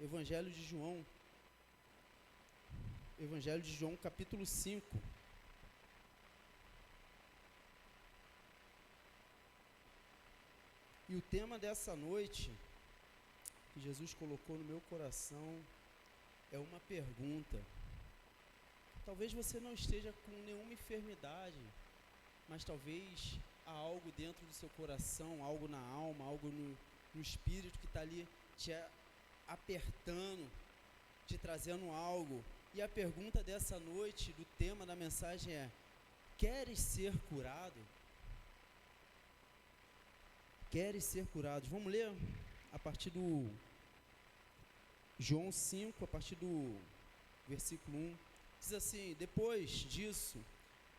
Evangelho de João, capítulo 5. E o tema dessa noite, que Jesus colocou no meu coração, é uma pergunta. Talvez você não esteja com nenhuma enfermidade, mas talvez há algo dentro do seu coração, algo na alma, algo no espírito que está ali te apertando, te trazendo algo. E a pergunta dessa noite, do tema da mensagem é: queres ser curado? Queres ser curado? Vamos ler a partir do João 5, a partir do versículo 1. Diz assim: depois disso,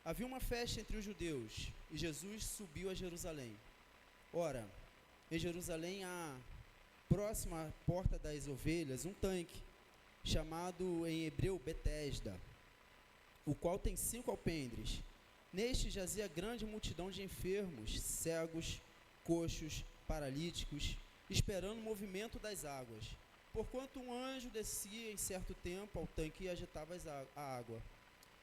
havia uma festa entre os judeus, e Jesus subiu a Jerusalém. Ora, em Jerusalém há, próximo à porta das ovelhas, um tanque, chamado em hebreu Betesda, o qual tem 5 alpendres. Neste jazia grande multidão de enfermos, cegos, coxos, paralíticos, esperando o movimento das águas. Porquanto um anjo descia em certo tempo ao tanque e agitava a água.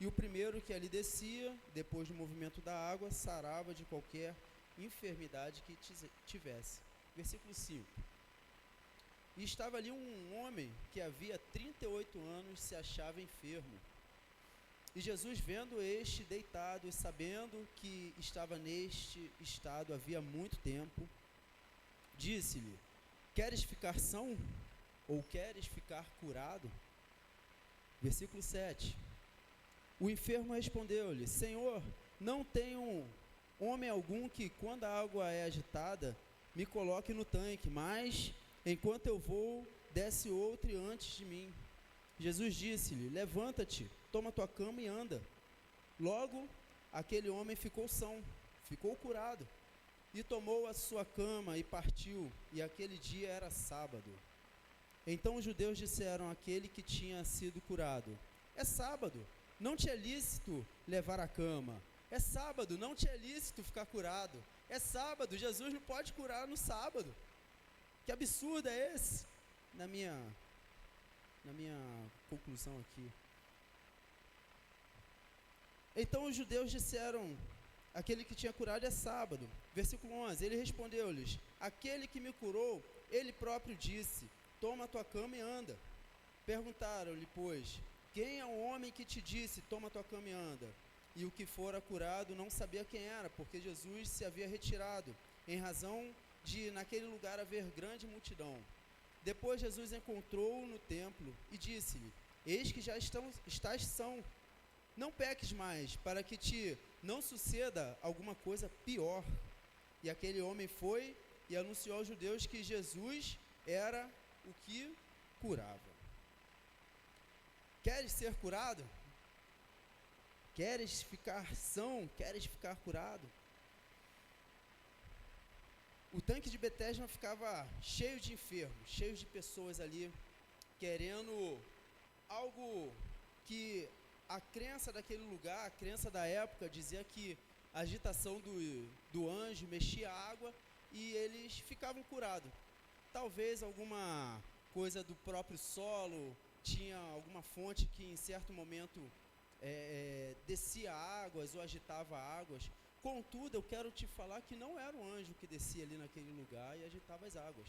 E o primeiro que ali descia, depois do movimento da água, sarava de qualquer enfermidade que tivesse. Versículo 5. E estava ali um homem que havia 38 anos se achava enfermo. E Jesus, vendo este deitado e sabendo que estava neste estado havia muito tempo, disse-lhe: queres ficar são? Ou queres ficar curado? Versículo 7. O enfermo respondeu-lhe: Senhor, não tenho homem algum que, quando a água é agitada, me coloque no tanque, mas, enquanto eu vou, desce outro antes de mim. Jesus disse-lhe: levanta-te, toma tua cama e anda. Logo, aquele homem ficou são, ficou curado, e tomou a sua cama e partiu, e aquele dia era sábado. Então os judeus disseram àquele que tinha sido curado: é sábado, não te é lícito levar a cama. É sábado, não te é lícito ficar curado. É sábado, Jesus não pode curar no sábado. Que absurdo é esse? Na minha conclusão aqui. Então os judeus disseram: aquele que tinha curado é sábado. Versículo 11, ele respondeu-lhes: aquele que me curou, ele próprio disse: toma a tua cama e anda. Perguntaram-lhe, pois, quem é o homem que te disse: toma a tua cama e anda? E o que fora curado não sabia quem era, porque Jesus se havia retirado, em razão de naquele lugar haver grande multidão. Depois Jesus encontrou-o no templo e disse-lhe: eis que já estás são, não peques mais, para que te não suceda alguma coisa pior. E aquele homem foi e anunciou aos judeus que Jesus era o que curava. Queres ser curado? Queres ficar são? Queres ficar curado? O tanque de Betesda ficava cheio de enfermos, cheio de pessoas ali, querendo algo que a crença daquele lugar, a crença da época, dizia que a agitação do anjo mexia a água e eles ficavam curados. Talvez alguma coisa do próprio solo, tinha alguma fonte que em certo momento descia águas ou agitava águas. Contudo, eu quero te falar que não era o anjo que descia ali naquele lugar e agitava as águas.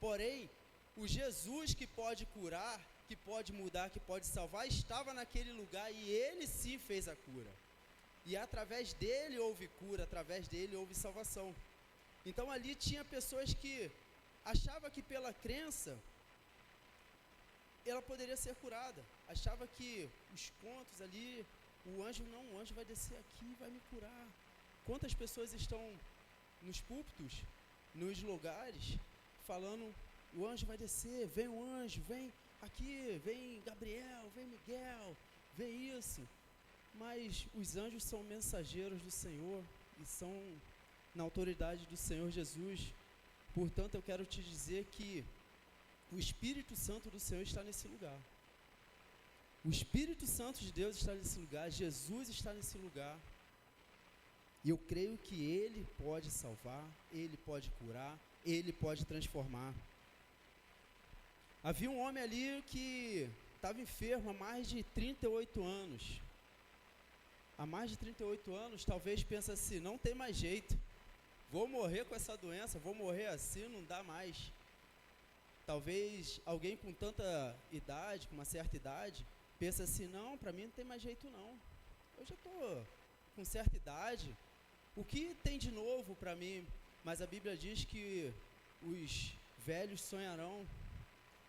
Porém, o Jesus que pode curar, que pode mudar, que pode salvar, estava naquele lugar e ele sim fez a cura. E através dele houve cura, através dele houve salvação. Então ali tinha pessoas que achavam que pela crença ela poderia ser curada. Achava que os contos ali, o anjo vai descer aqui e vai me curar. Quantas pessoas estão nos púlpitos, nos lugares, falando: o anjo vai descer, vem o anjo, vem aqui, vem Gabriel, vem Miguel, vem isso. Mas os anjos são mensageiros do Senhor e são na autoridade do Senhor Jesus. Portanto, eu quero te dizer que o Espírito Santo do Senhor está nesse lugar. O Espírito Santo de Deus está nesse lugar, Jesus está nesse lugar. E eu creio que Ele pode salvar, Ele pode curar, Ele pode transformar. Havia um homem ali que estava enfermo há mais de 38 anos. Há mais de 38 anos, talvez pensa assim, não tem mais jeito. Vou morrer com essa doença, vou morrer assim, não dá mais. Talvez alguém com tanta idade, com uma certa idade, pensa assim, não, para mim não tem mais jeito não. Eu já estou com certa idade, o que tem de novo para mim? Mas a Bíblia diz que os velhos sonharão,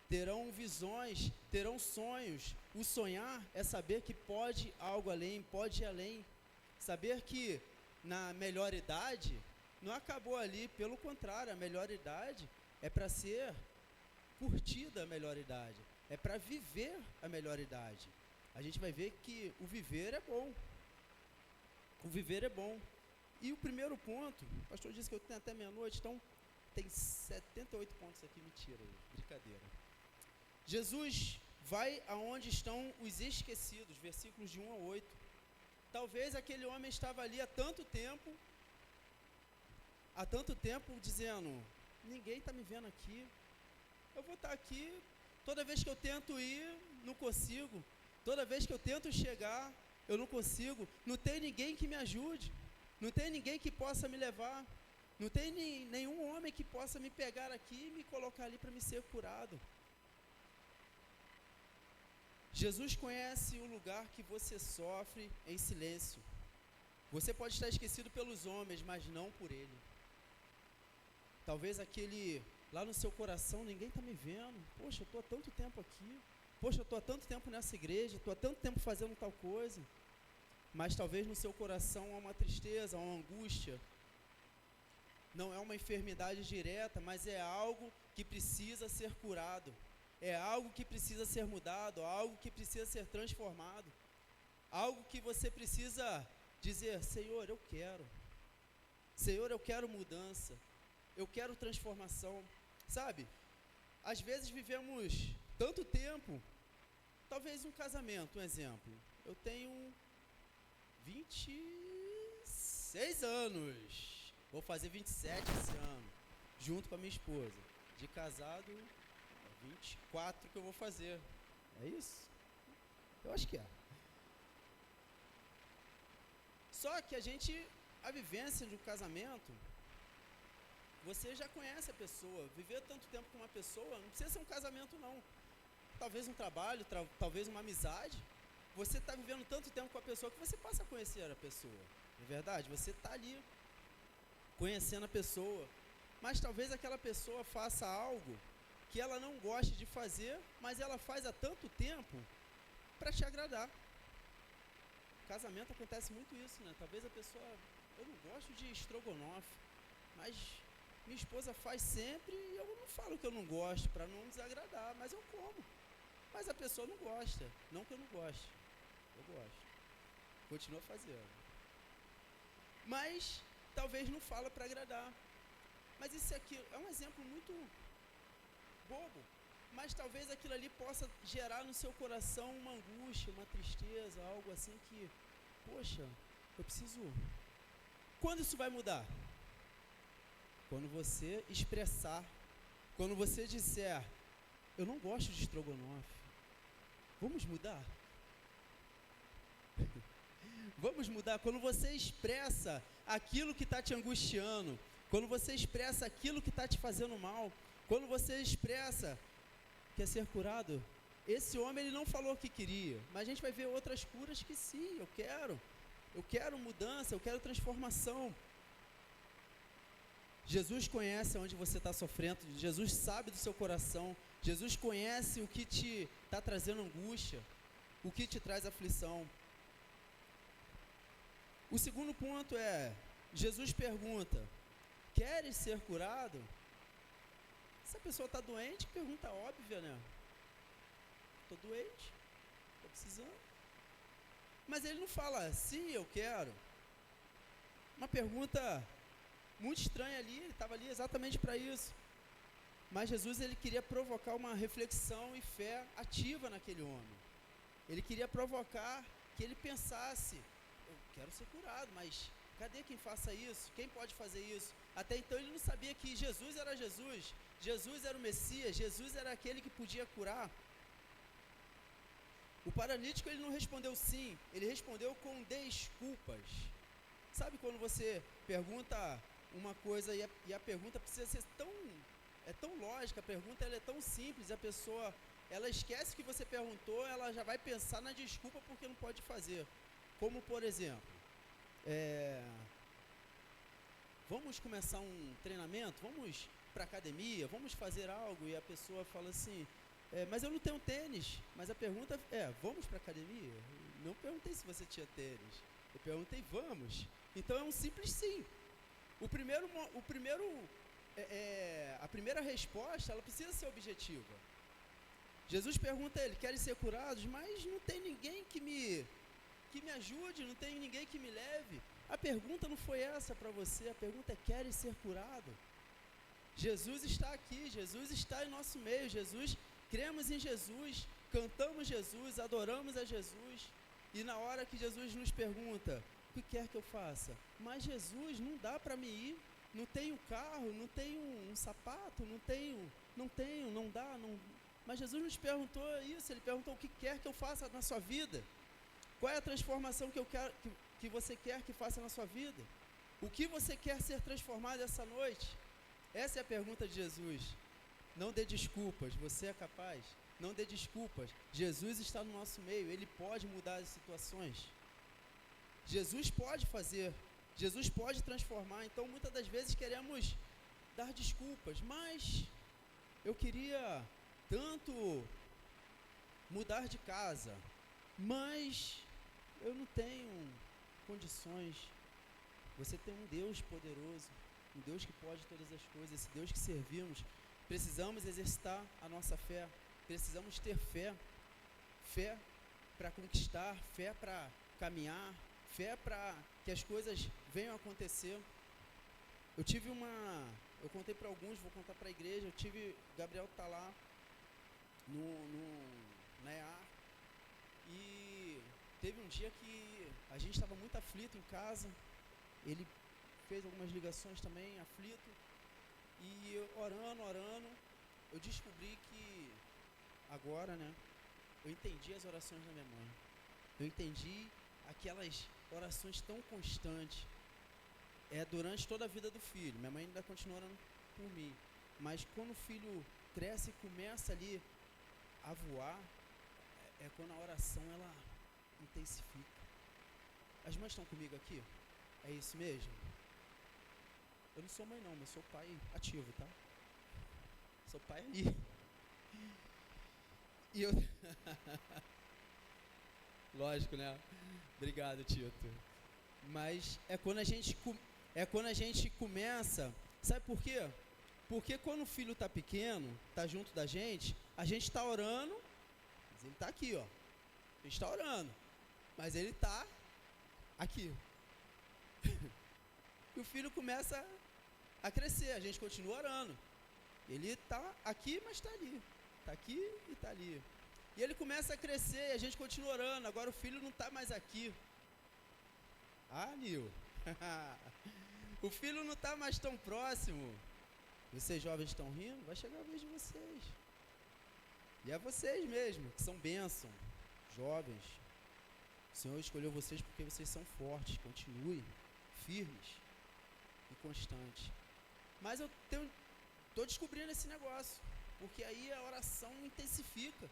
terão visões, terão sonhos. O sonhar é saber que pode algo além, pode ir além. Saber que na melhor idade não acabou ali, pelo contrário, a melhor idade é para ser curtida a melhor idade, é para viver a melhor idade. A gente vai ver que o viver é bom. O viver é bom. E o primeiro ponto, o pastor disse que eu tenho até meia-noite, então tem 78 pontos aqui, mentira, brincadeira. Jesus vai aonde estão os esquecidos, versículos de 1 a 8. Talvez aquele homem estava ali há tanto tempo dizendo, ninguém está me vendo aqui, eu vou estar aqui, toda vez que eu tento ir, não consigo, toda vez que eu tento chegar, eu não consigo, não tem ninguém que me ajude, não tem ninguém que possa me levar, não tem nenhum homem que possa me pegar aqui e me colocar ali para me ser curado. Jesus conhece o lugar que você sofre em silêncio. Você pode estar esquecido pelos homens, mas não por Ele. Talvez aquele lá no seu coração, ninguém está me vendo. Poxa, eu estou há tanto tempo aqui. Poxa, eu estou há tanto tempo nessa igreja. Estou há tanto tempo fazendo tal coisa. Mas talvez no seu coração há uma tristeza, há uma angústia. Não é uma enfermidade direta, mas é algo que precisa ser curado. É algo que precisa ser mudado, algo que precisa ser transformado. Algo que você precisa dizer, Senhor, eu quero. Senhor, eu quero mudança. Eu quero transformação. Sabe, às vezes vivemos tanto tempo, talvez um casamento, um exemplo. Eu tenho 26 anos, vou fazer 27 esse ano, junto com a minha esposa. De casado, 24 que eu vou fazer. É isso? Eu acho que é. Só que a vivência de um casamento, você já conhece a pessoa. Viver tanto tempo com uma pessoa, não precisa ser um casamento não. Talvez um trabalho, talvez uma amizade. Você está vivendo tanto tempo com a pessoa que você passa a conhecer a pessoa. Não é verdade? Você está ali, conhecendo a pessoa. Mas talvez aquela pessoa faça algo que ela não goste de fazer, mas ela faz há tanto tempo para te agradar. Casamento acontece muito isso, né? Talvez a pessoa, eu não gosto de estrogonofe, mas minha esposa faz sempre e eu não falo que eu não gosto para não desagradar, mas eu como. Mas a pessoa não gosta, não que eu não goste, eu gosto, continua fazendo. Mas talvez não fala para agradar. Mas isso aqui é um exemplo muito bobo, mas talvez aquilo ali possa gerar no seu coração uma angústia, uma tristeza, algo assim que, poxa, eu preciso... Quando isso vai mudar? Quando você expressar, quando você disser, eu não gosto de estrogonofe, vamos mudar? Vamos mudar? Quando você expressa aquilo que está te angustiando, quando você expressa aquilo que está te fazendo mal, quando você expressa, quer ser curado? Esse homem, ele não falou que queria, mas a gente vai ver outras curas que sim, eu quero mudança, eu quero transformação. Jesus conhece onde você está sofrendo, Jesus sabe do seu coração, Jesus conhece o que te está trazendo angústia, o que te traz aflição. O segundo ponto é, Jesus pergunta, queres ser curado? Se a pessoa está doente, pergunta óbvia, né? Estou doente, estou precisando. Mas ele não fala, sim, eu quero. Uma pergunta muito estranha ali, ele estava ali exatamente para isso. Mas Jesus, ele queria provocar uma reflexão e fé ativa naquele homem. Ele queria provocar que ele pensasse, eu quero ser curado, mas Cadê quem faça isso? Quem pode fazer isso? Até então ele não sabia que Jesus era Jesus. Jesus era o Messias. Jesus era aquele que podia curar. O paralítico ele não respondeu sim. Ele respondeu com desculpas. Sabe quando você pergunta uma coisa e a pergunta precisa ser tão... É tão lógica, a pergunta ela é tão simples. A pessoa, ela esquece que você perguntou, ela já vai pensar na desculpa porque não pode fazer. Como por exemplo... vamos começar um treinamento, vamos para academia, vamos fazer algo, e a pessoa fala assim, mas eu não tenho tênis. Mas a pergunta é, vamos para academia? Não perguntei se você tinha tênis, eu perguntei vamos. Então é um simples sim. A primeira resposta, ela precisa ser objetiva. Jesus pergunta a ele, querem ser curados? Mas não tem ninguém que me ajude, não tem ninguém que me leve. A pergunta não foi essa para você, a pergunta é, queres ser curado? Jesus está aqui, Jesus está em nosso meio, Jesus, cremos em Jesus, cantamos Jesus, adoramos a Jesus, e na hora que Jesus nos pergunta, o que quer que eu faça? Mas Jesus, não dá para me ir, não tenho carro, não tenho um sapato, não dá. Mas Jesus nos perguntou isso, ele perguntou o que quer que eu faça na sua vida. Qual é a transformação que eu quero, que você quer que faça na sua vida? O que você quer ser transformado essa noite? Essa é a pergunta de Jesus. Não dê desculpas, você é capaz. Não dê desculpas. Jesus está no nosso meio, Ele pode mudar as situações. Jesus pode fazer, Jesus pode transformar. Então, muitas das vezes queremos dar desculpas, mas eu queria tanto mudar de casa, mas eu não tenho condições. Você tem um Deus poderoso, um Deus que pode todas as coisas, esse Deus que servimos. Precisamos exercitar a nossa fé, precisamos ter fé para conquistar, fé para caminhar, fé para que as coisas venham a acontecer. Eu contei para alguns, vou contar para a igreja, Gabriel está lá na EAR, e teve um dia que a gente estava muito aflito em casa, ele fez algumas ligações também, aflito, e orando, eu descobri que agora, né, eu entendi as orações da minha mãe, eu entendi aquelas orações tão constantes, durante toda a vida do filho. Minha mãe ainda continua orando por mim, mas quando o filho cresce e começa ali a voar, é quando a oração ela intensifica. As mães estão comigo aqui? É isso mesmo? Eu não sou mãe não, mas sou pai ativo, tá? Sou pai ali. E eu... Lógico, né? Obrigado, Tito. Mas é quando a gente começa, sabe por quê? Porque quando o filho está pequeno, está junto da gente, a gente está orando, mas ele está aqui, ó. A gente está orando, mas ele está aqui. E o filho começa a crescer, a gente continua orando. Ele está aqui, mas está ali. Está aqui e está ali. E ele começa a crescer e a gente continua orando. Agora o filho não está mais aqui. Ah, Nil. O filho não está mais tão próximo. Vocês jovens estão rindo? Vai chegar a vez de vocês. E é vocês mesmo, que são bênção. Jovens. O Senhor escolheu vocês porque vocês são fortes. Continuem firmes e constantes. Mas eu estou descobrindo esse negócio. Porque aí a oração intensifica.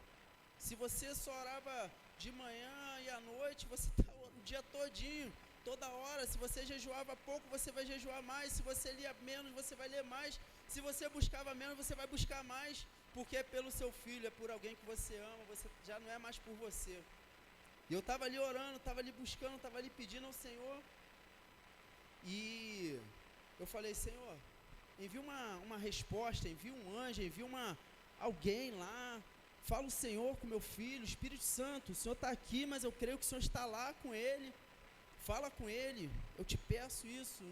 Se você só orava de manhã e à noite, você está o dia todinho, toda hora. Se você jejuava pouco, você vai jejuar mais. Se você lia menos, você vai ler mais. Se você buscava menos, você vai buscar mais. Porque é pelo seu filho, é por alguém que você ama, você já não é mais por você. E eu estava ali orando, estava ali buscando, estava ali pedindo ao Senhor. E eu falei, Senhor, envia uma resposta, envia um anjo, envia alguém lá. Fala o Senhor com meu filho, Espírito Santo, o Senhor está aqui, mas eu creio que o Senhor está lá com ele. Fala com ele, eu te peço isso.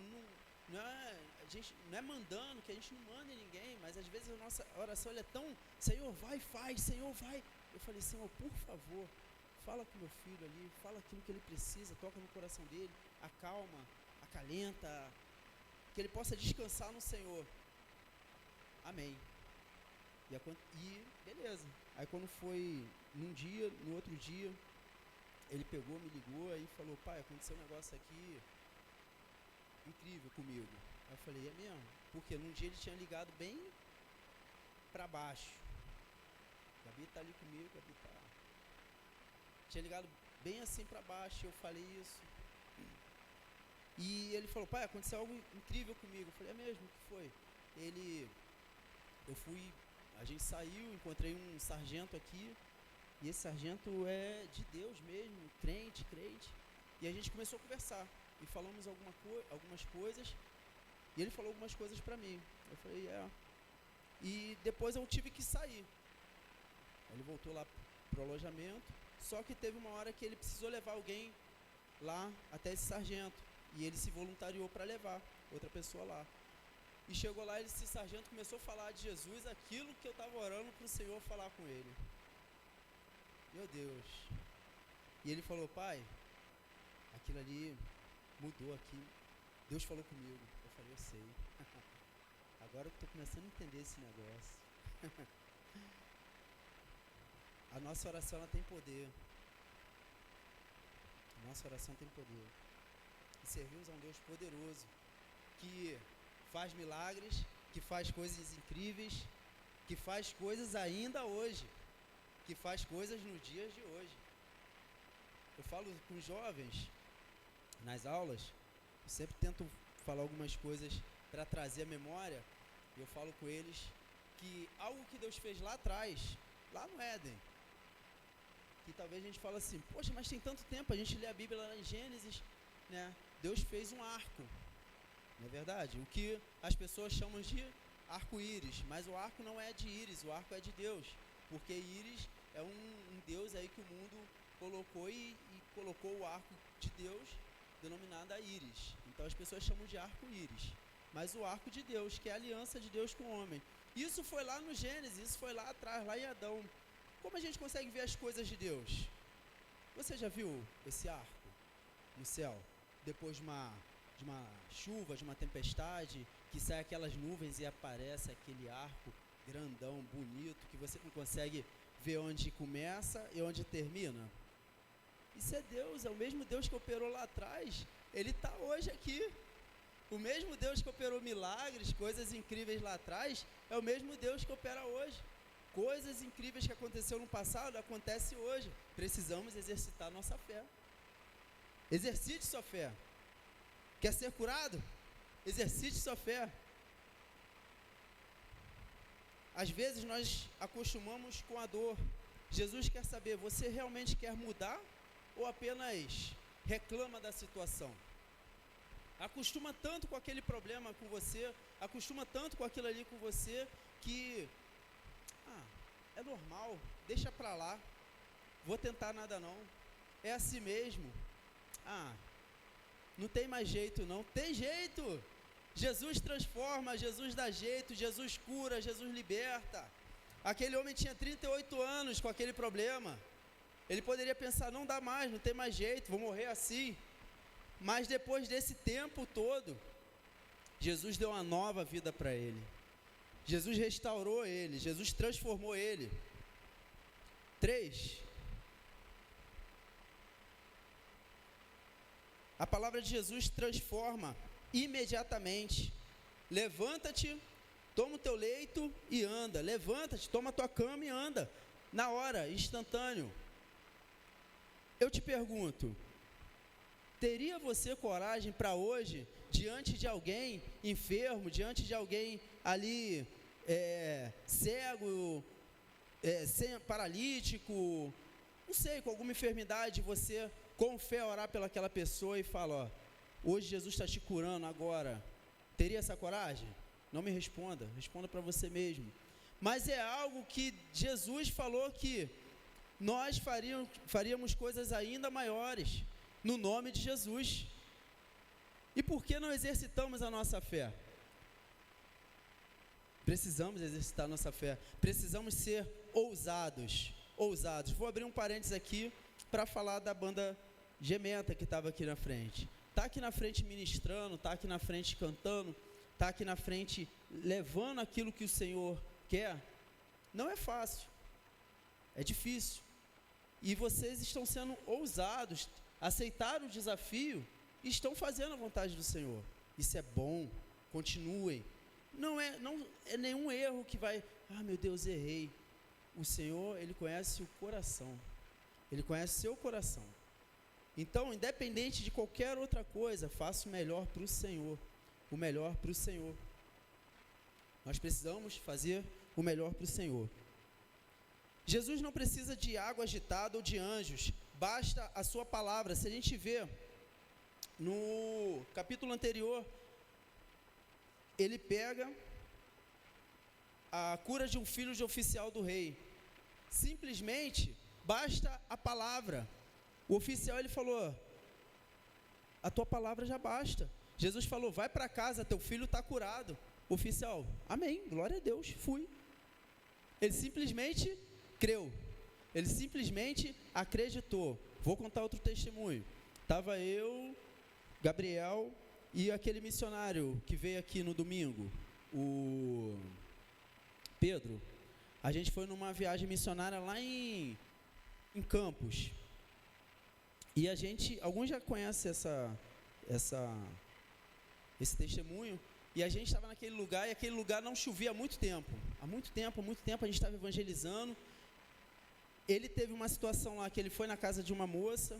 A gente não é mandando, que a gente não manda em ninguém, mas às vezes a nossa oração é tão, Senhor, vai, faz, Senhor, vai. Eu falei, Senhor, por favor, fala com meu filho ali, fala aquilo que ele precisa, toca no coração dele, acalma acalenta, que ele possa descansar no Senhor. Amém. E beleza. Aí quando foi num dia, no outro dia, ele pegou, me ligou aí falou, pai, aconteceu um negócio aqui incrível comigo. Aí eu falei, é mesmo? Porque num dia ele tinha ligado bem pra baixo. Gabi tá ali comigo, Gabi tá. Tinha ligado bem assim pra baixo, eu falei isso. E ele falou, pai, aconteceu algo incrível comigo. Eu falei, é mesmo? O que foi? A gente saiu, encontrei um sargento aqui, e esse sargento é de Deus mesmo, crente. E a gente começou a conversar, e falamos algumas coisas, e ele falou algumas coisas pra mim. Eu falei, E depois eu tive que sair. Ele voltou lá pro alojamento, só que teve uma hora que ele precisou levar alguém lá até esse sargento, e ele se voluntariou para levar outra pessoa lá. E chegou lá, esse sargento começou a falar de Jesus, aquilo que eu estava orando para o Senhor falar com ele. Meu Deus. E ele falou, pai, aquilo ali mudou aqui. Deus falou comigo. Eu falei, eu sei. Agora eu estou começando a entender esse negócio. A nossa oração, ela tem poder. A nossa oração tem poder. E servimos a um Deus poderoso, que faz milagres, que faz coisas incríveis, que faz coisas ainda hoje, que faz coisas nos dias de hoje. Eu falo com os jovens, nas aulas, eu sempre tento falar algumas coisas para trazer a memória, e eu falo com eles que algo que Deus fez lá atrás, lá no Éden, que talvez a gente fale assim, poxa, mas tem tanto tempo, a gente lê a Bíblia lá em Gênesis, né? Deus fez um arco, não é verdade? O que as pessoas chamam de arco-íris, mas o arco não é de íris, o arco é de Deus, porque íris é um Deus aí que o mundo colocou e colocou o arco de Deus denominado a íris. Então as pessoas chamam de arco-íris, mas o arco de Deus, que é a aliança de Deus com o homem. Isso foi lá no Gênesis, isso foi lá atrás, lá em Adão. Como a gente consegue ver as coisas de Deus? Você já viu esse arco no céu? Depois de uma chuva, de uma tempestade, que sai aquelas nuvens e aparece aquele arco grandão, bonito, que você não consegue ver onde começa e onde termina. Isso é Deus, é o mesmo Deus que operou lá atrás, Ele está hoje aqui. O mesmo Deus que operou milagres, coisas incríveis lá atrás, é o mesmo Deus que opera hoje. Coisas incríveis que aconteceram no passado, acontecem hoje. Precisamos exercitar nossa fé. Exercite sua fé. Quer ser curado? Exercite sua fé. Às vezes nós acostumamos com a dor. Jesus quer saber, você realmente quer mudar ou apenas reclama da situação? Acostuma tanto com aquele problema com você, acostuma tanto com aquilo ali com você, que é normal, deixa pra lá, vou tentar nada não, é assim mesmo, não tem mais jeito não, tem jeito, Jesus transforma, Jesus dá jeito, Jesus cura, Jesus liberta. Aquele homem tinha 38 anos com aquele problema, ele poderia pensar, não dá mais, não tem mais jeito, vou morrer assim, mas depois desse tempo todo, Jesus deu uma nova vida para ele. Jesus restaurou ele, Jesus transformou ele. 3. A palavra de Jesus transforma imediatamente. Levanta-te, toma o teu leito e anda. Levanta-te, toma a tua cama e anda. Na hora, instantâneo. Eu te pergunto, teria você coragem para hoje, diante de alguém enfermo, diante de alguém ali cego, paralítico, não sei, com alguma enfermidade, você com fé orar pelaquela pessoa e falar, hoje Jesus está te curando agora, teria essa coragem? Não me responda, responda para você mesmo. Mas é algo que Jesus falou que nós faríamos coisas ainda maiores, no nome de Jesus. E por que não exercitamos a nossa fé? Precisamos exercitar a nossa fé, precisamos ser ousados. Vou abrir um parênteses aqui para falar da banda Gementa que estava aqui na frente. tá aqui na frente ministrando, tá aqui na frente cantando, tá aqui na frente levando aquilo que o Senhor quer, não é fácil, é difícil. E vocês estão sendo ousados, aceitaram o desafio e estão fazendo a vontade do Senhor. Isso é bom, continuem. Não é nenhum erro que vai, meu Deus, errei. O Senhor, Ele conhece o coração, Ele conhece o seu coração. Então, independente de qualquer outra coisa, faça o melhor para o Senhor, o melhor para o Senhor. Nós precisamos fazer o melhor para o Senhor. Jesus não precisa de água agitada ou de anjos, basta a sua palavra. Se a gente vê no capítulo anterior, ele pega a cura de um filho de oficial do rei. Simplesmente basta a palavra. O oficial, ele falou, a tua palavra já basta. Jesus falou, vai para casa, teu filho está curado. O oficial, amém, glória a Deus, fui. Ele simplesmente creu, ele simplesmente acreditou. Vou contar outro testemunho. Estava eu, Gabriel e aquele missionário que veio aqui no domingo, o Pedro. A gente foi numa viagem missionária lá em Campos. E a gente, alguns já conhecem esse testemunho. E a gente estava naquele lugar, e aquele lugar não chovia há muito tempo. Há muito tempo a gente estava evangelizando. Ele teve uma situação lá que ele foi na casa de uma moça.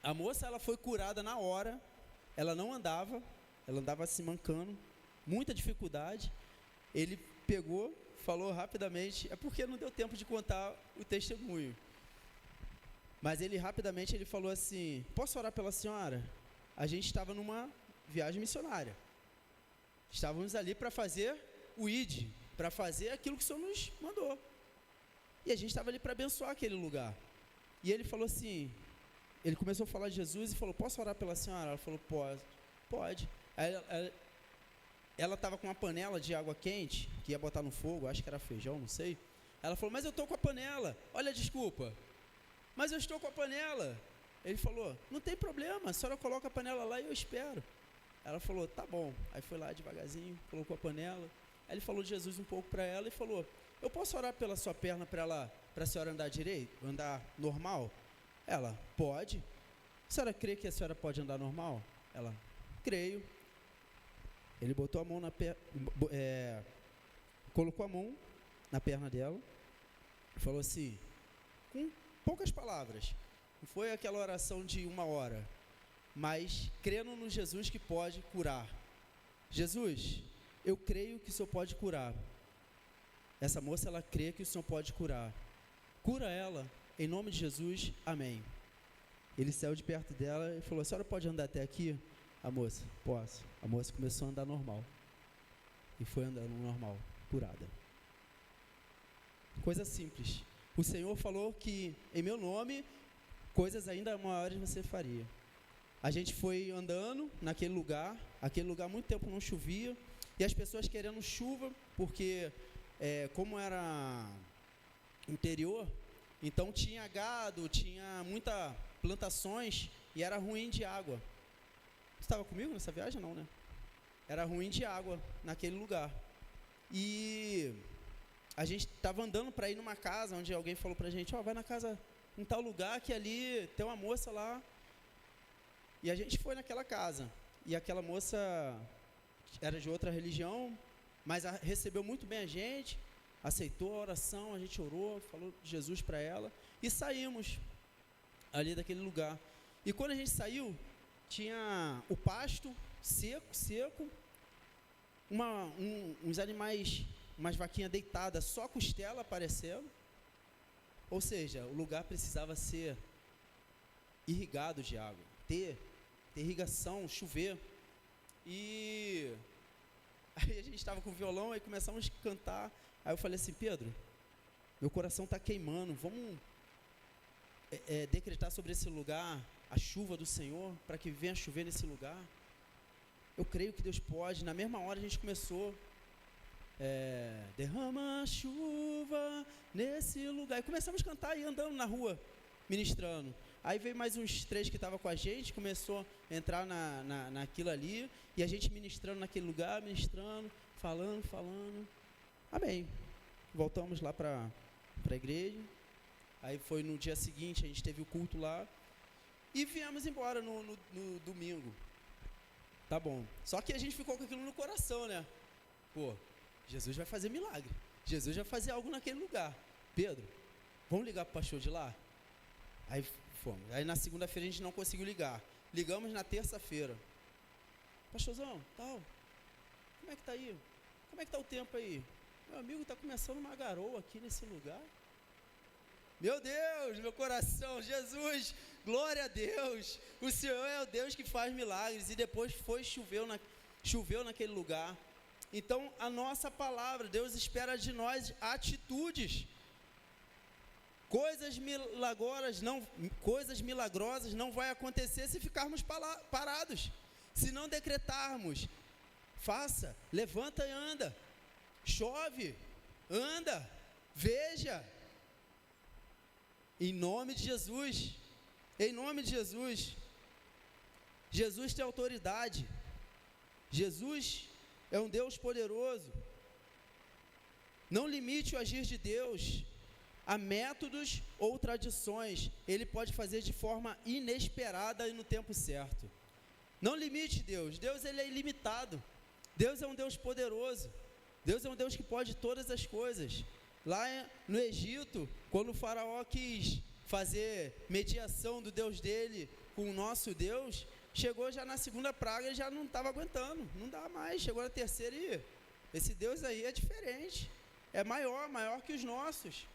A moça, ela foi curada na hora. Ela não andava, ela andava se mancando, muita dificuldade. Ele pegou, falou rapidamente, é porque não deu tempo de contar o testemunho. Mas ele rapidamente ele falou assim, posso orar pela senhora? A gente estava numa viagem missionária. Estávamos ali para fazer o ID, para fazer aquilo que o Senhor nos mandou. E a gente estava ali para abençoar aquele lugar. E ele falou assim, ele começou a falar de Jesus e falou, posso orar pela senhora? Ela falou, pode. Aí ela estava com uma panela de água quente, que ia botar no fogo, acho que era feijão, não sei. Ela falou, mas eu estou com a panela, olha a desculpa. Mas eu estou com a panela. Ele falou, não tem problema, a senhora coloca a panela lá e eu espero. Ela falou, tá bom. Aí foi lá devagarzinho, colocou a panela. Aí ele falou de Jesus um pouco para ela e falou, eu posso orar pela sua perna para a senhora andar direito, andar normal? Ela, pode. A senhora crê que a senhora pode andar normal? Ela, creio. Ele botou a mão colocou a mão na perna dela e falou assim, com poucas palavras, não foi aquela oração de 1 hora, mas crendo no Jesus que pode curar. Jesus, eu creio que o Senhor pode curar. Essa moça, ela crê que o Senhor pode curar. Cura ela, em nome de Jesus, amém. Ele saiu de perto dela e falou, a senhora pode andar até aqui? A moça, posso. A moça começou a andar normal. E foi andando normal, curada. Coisa simples. O Senhor falou que, em meu nome, coisas ainda maiores você faria. A gente foi andando naquele lugar, aquele lugar muito tempo não chovia, e as pessoas querendo chuva, porque como era interior, então tinha gado, tinha muitas plantações, e era ruim de água. Você estava comigo nessa viagem? Não, né? Era ruim de água naquele lugar. E a gente estava andando para ir numa casa, onde alguém falou para a gente, vai na casa, em tal lugar, que ali tem uma moça lá. E a gente foi naquela casa, e aquela moça era de outra religião, mas recebeu muito bem a gente, aceitou a oração, a gente orou, falou de Jesus para ela, e saímos ali daquele lugar. E quando a gente saiu, tinha o pasto seco, uns animais, umas vaquinhas deitadas, só a costela aparecendo, ou seja, o lugar precisava ser irrigado de água, ter irrigação, chover. E aí a gente estava com o violão, aí começamos a cantar. Aí eu falei assim, Pedro, meu coração está queimando, vamos decretar sobre esse lugar a chuva do Senhor, para que venha chover nesse lugar. Eu creio que Deus pode. Na mesma hora a gente começou, derrama chuva nesse lugar, e começamos a cantar e andando na rua, ministrando. Aí veio mais uns 3 que estavam com a gente, começou a entrar naquilo ali, e a gente ministrando naquele lugar, ministrando, falando. Amém. Voltamos lá para a igreja. Aí foi no dia seguinte, a gente teve o culto lá, e viemos embora no domingo. Tá bom. Só que a gente ficou com aquilo no coração, né? Pô, Jesus vai fazer milagre. Jesus vai fazer algo naquele lugar. Pedro, vamos ligar para o pastor de lá? Aí fomos. Aí na segunda-feira a gente não conseguiu ligar. Ligamos na terça-feira. Pastorzão, tal, como é que tá aí? Como é que tá o tempo aí? Meu amigo, tá começando uma garoa aqui nesse lugar. Meu Deus, meu coração, Jesus, glória a Deus. O Senhor é o Deus que faz milagres. E depois choveu naquele lugar. Então, a nossa palavra, Deus espera de nós atitudes. Coisas milagrosas não vai acontecer se ficarmos parados. Se não decretarmos, faça, levanta e anda. Chove, anda, veja. Em nome de Jesus. Em nome de Jesus. Jesus tem autoridade. Jesus é um Deus poderoso. Não limite o agir de Deus a métodos ou tradições. Ele pode fazer de forma inesperada e no tempo certo. Não limite Deus. Deus, ele é ilimitado. Deus é um Deus poderoso. Deus é um Deus que pode todas as coisas. Lá no Egito, quando o faraó quis fazer mediação do Deus dele com o nosso Deus, chegou já na segunda praga e já não estava aguentando, não dá mais, chegou na terceira e esse Deus aí é diferente, é maior que os nossos.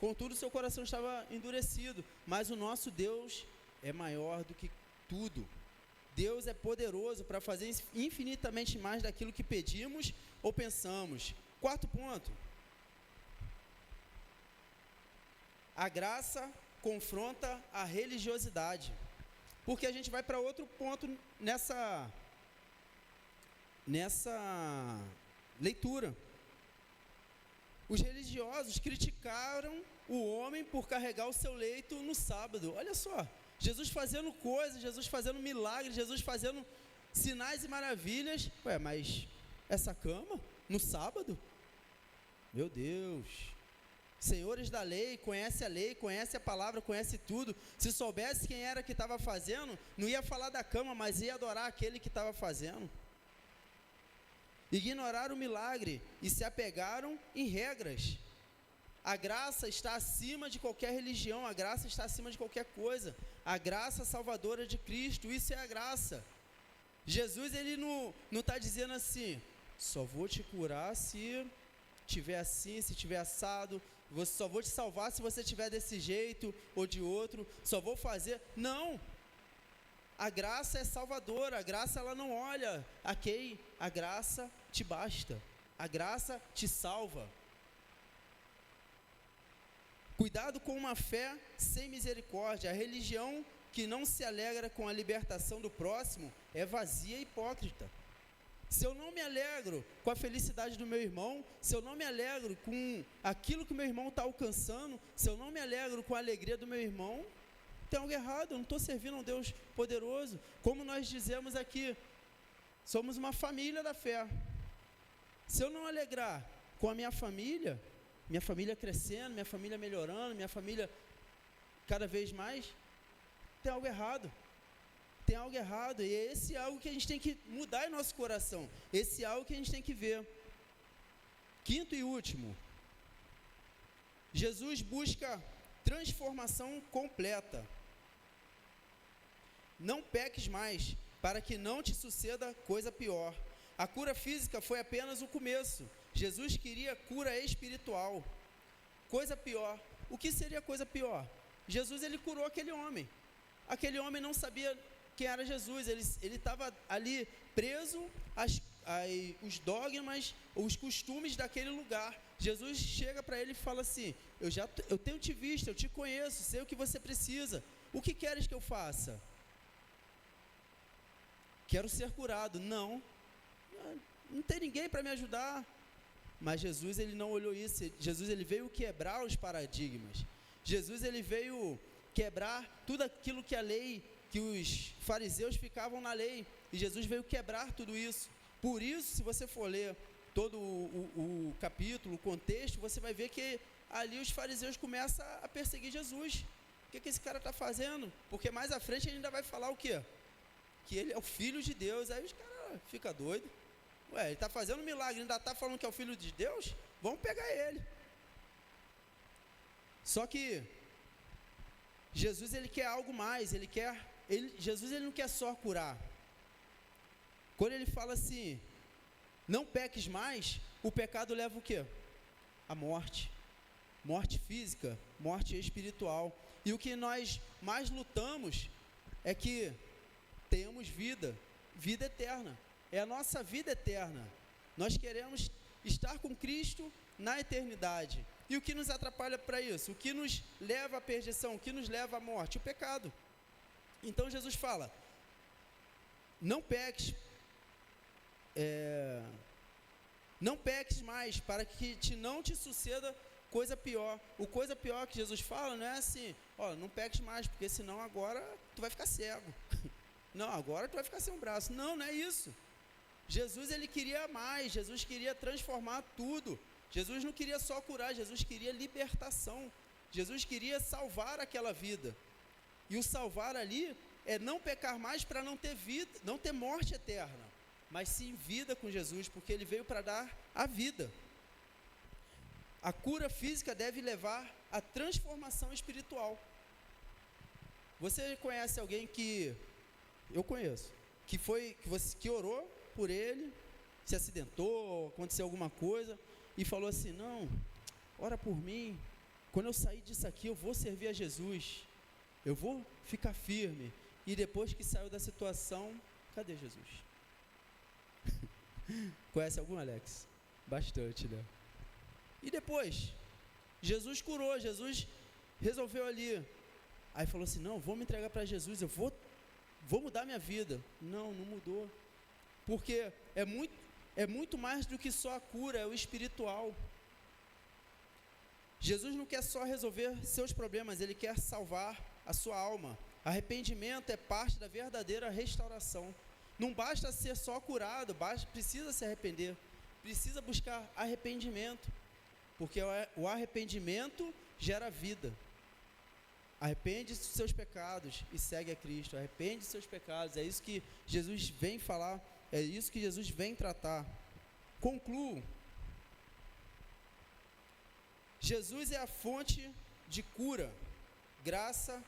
Contudo, seu coração estava endurecido, mas o nosso Deus é maior do que tudo. Deus é poderoso para fazer infinitamente mais daquilo que pedimos ou pensamos. Quarto ponto. A graça confronta a religiosidade. Porque a gente vai para outro ponto nessa leitura. Os religiosos criticaram o homem por carregar o seu leito no sábado. Olha só, Jesus fazendo coisas, Jesus fazendo milagres, Jesus fazendo sinais e maravilhas. Ué, mas essa cama no sábado? Meu Deus! Senhores da lei, conhece a palavra, conhece tudo. Se soubesse quem era que estava fazendo, não ia falar da cama, mas ia adorar aquele que estava fazendo. Ignoraram o milagre e se apegaram em regras. A graça está acima de qualquer religião, a graça está acima de qualquer coisa. A graça salvadora de Cristo, isso é a graça. Jesus, ele não está dizendo assim, só vou te curar se tiver assim, se tiver assado, só vou te salvar se você tiver desse jeito ou de outro, só vou fazer. Não, a graça é salvadora, a graça ela não olha a quem, a graça te basta, a graça te salva. Cuidado com uma fé sem misericórdia. A religião que não se alegra com a libertação do próximo é vazia e hipócrita. Se eu não me alegro com a felicidade do meu irmão, se eu não me alegro com aquilo que o meu irmão está alcançando, se eu não me alegro com a alegria do meu irmão, tem algo errado, eu não estou servindo a um Deus poderoso. Como nós dizemos aqui, somos uma família da fé. Se eu não alegrar com a minha família crescendo, minha família melhorando, minha família cada vez mais, tem algo errado. Tem algo errado, e esse é algo que a gente tem que mudar em nosso coração. Esse é algo que a gente tem que ver. Quinto e último, Jesus busca transformação completa. Não peques mais, para que não te suceda coisa pior. A cura física foi apenas o começo. Jesus queria cura espiritual. Coisa pior. O que seria coisa pior? Jesus, ele curou aquele homem. Aquele homem não sabia quem era Jesus, ele estava ali preso os dogmas, os costumes daquele lugar. Jesus chega para ele e fala assim, eu tenho te visto, eu te conheço, sei o que você precisa, o que queres que eu faça? Quero ser curado. Não tem ninguém para me ajudar. Mas Jesus, ele não olhou isso. Jesus, ele veio quebrar os paradigmas. Jesus, ele veio quebrar tudo aquilo que a lei, que os fariseus ficavam na lei, e Jesus veio quebrar tudo isso. Por isso, se você for ler todo o capítulo, o contexto, você vai ver que ali os fariseus começam a perseguir Jesus. O que esse cara está fazendo? Porque mais à frente ele ainda vai falar o quê? Que ele é o Filho de Deus. Aí os caras ficam doidos. Ué, ele está fazendo um milagre, ainda está falando que é o Filho de Deus? Vamos pegar ele. Só que Jesus, ele quer algo mais. Jesus, ele não quer só curar. Quando ele fala assim, não peques mais, o pecado leva o quê? A morte. Morte física, morte espiritual. E o que nós mais lutamos é que tenhamos vida eterna. É a nossa vida eterna. Nós queremos estar com Cristo na eternidade. E o que nos atrapalha para isso? O que nos leva à perdição? O que nos leva à morte? O pecado. Então Jesus fala, não peques, não peques mais, para que não te suceda coisa pior. O coisa pior que Jesus fala não é assim, não peques mais, porque senão agora tu vai ficar cego. Não, agora tu vai ficar sem um braço. Não é isso. Jesus, ele queria mais, Jesus queria transformar tudo. Jesus não queria só curar, Jesus queria libertação. Jesus queria salvar aquela vida. E o salvar ali é não pecar mais para não ter vida, não ter morte eterna, mas sim vida com Jesus, porque ele veio para dar a vida. A cura física deve levar à transformação espiritual. Você conhece alguém que eu conheço, que orou por ele, se acidentou, aconteceu alguma coisa e falou assim, não, ora por mim, quando eu sair disso aqui eu vou servir a Jesus, eu vou ficar firme. E depois que saiu da situação, cadê Jesus? Conhece algum, Alex? Bastante, né? E depois, Jesus curou, Jesus resolveu ali. Aí falou assim, não, vou me entregar para Jesus, eu vou mudar minha vida. Não mudou. Porque é muito mais do que só a cura, é o espiritual. Jesus não quer só resolver seus problemas, ele quer salvar a sua alma. Arrependimento é parte da verdadeira restauração. Não basta ser só curado, precisa se arrepender, precisa buscar arrependimento, porque o arrependimento gera vida. Arrepende dos seus pecados e segue a Cristo. Arrepende dos seus pecados. É isso que Jesus vem falar, é isso que Jesus vem tratar. Concluo. Jesus é a fonte de cura, graça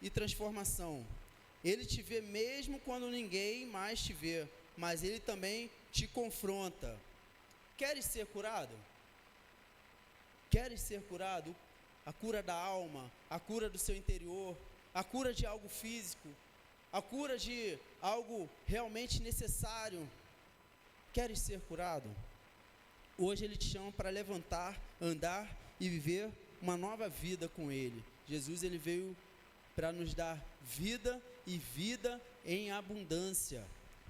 e transformação. Ele te vê mesmo quando ninguém mais te vê, mas ele também te confronta. Queres ser curado? Queres ser curado? A cura da alma, a cura do seu interior, a cura de algo físico, a cura de algo realmente necessário. Queres ser curado? Hoje ele te chama para levantar, andar e viver uma nova vida com ele. Jesus, ele veio para nos dar vida e vida em abundância.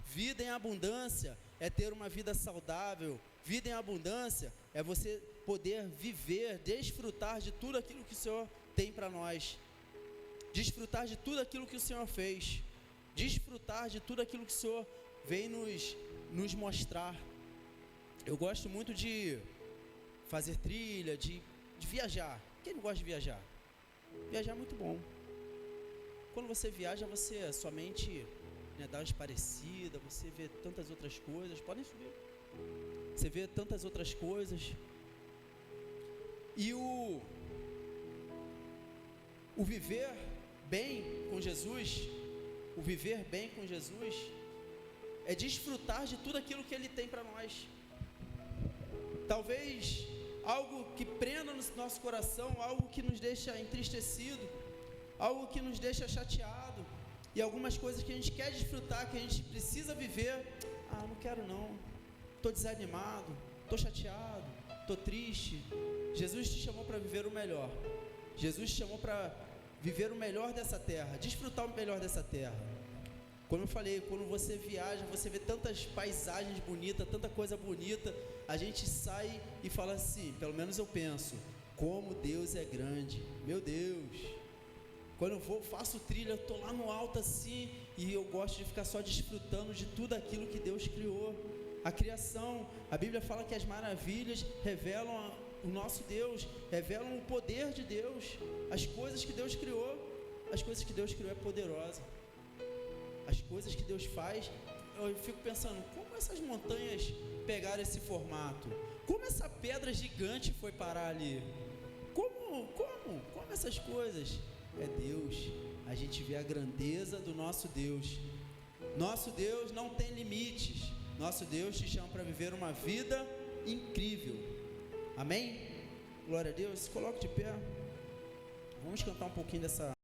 Vida em abundância é ter uma vida saudável. Vida em abundância é você poder viver, desfrutar de tudo aquilo que o Senhor tem para nós. Desfrutar de tudo aquilo que o Senhor fez. Desfrutar de tudo aquilo que o Senhor vem nos mostrar. Eu gosto muito de fazer trilha, de viajar. Quem não gosta de viajar? Viajar é muito bom. Quando você viaja, sua mente dá uma esparecida, você vê tantas outras coisas. Podem subir. Você vê tantas outras coisas. E o viver bem com Jesus, é desfrutar de tudo aquilo que Ele tem para nós. Talvez algo que prenda no nosso coração, algo que nos deixa entristecido, algo que nos deixa chateado, e algumas coisas que a gente quer desfrutar, que a gente precisa viver. Não quero não, estou desanimado, estou chateado, estou triste. Jesus te chamou para viver o melhor. Jesus te chamou para viver o melhor dessa terra, desfrutar o melhor dessa terra. Como eu falei, quando você viaja, você vê tantas paisagens bonitas, tanta coisa bonita, a gente sai e fala assim, pelo menos eu penso, como Deus é grande, meu Deus, Quando eu vou, faço trilha, eu estou lá no alto assim, e eu gosto de ficar só desfrutando de tudo aquilo que Deus criou. A criação, a Bíblia fala que as maravilhas revelam o nosso Deus, revelam o poder de Deus, as coisas que Deus criou. As coisas que Deus criou é poderosa. As coisas que Deus faz, eu fico pensando, como essas montanhas pegaram esse formato? Como essa pedra gigante foi parar ali? Como essas coisas? É Deus. A gente vê a grandeza do nosso Deus. Nosso Deus não tem limites. Nosso Deus te chama para viver uma vida incrível. Amém? Glória a Deus. Se coloque de pé. Vamos cantar um pouquinho dessa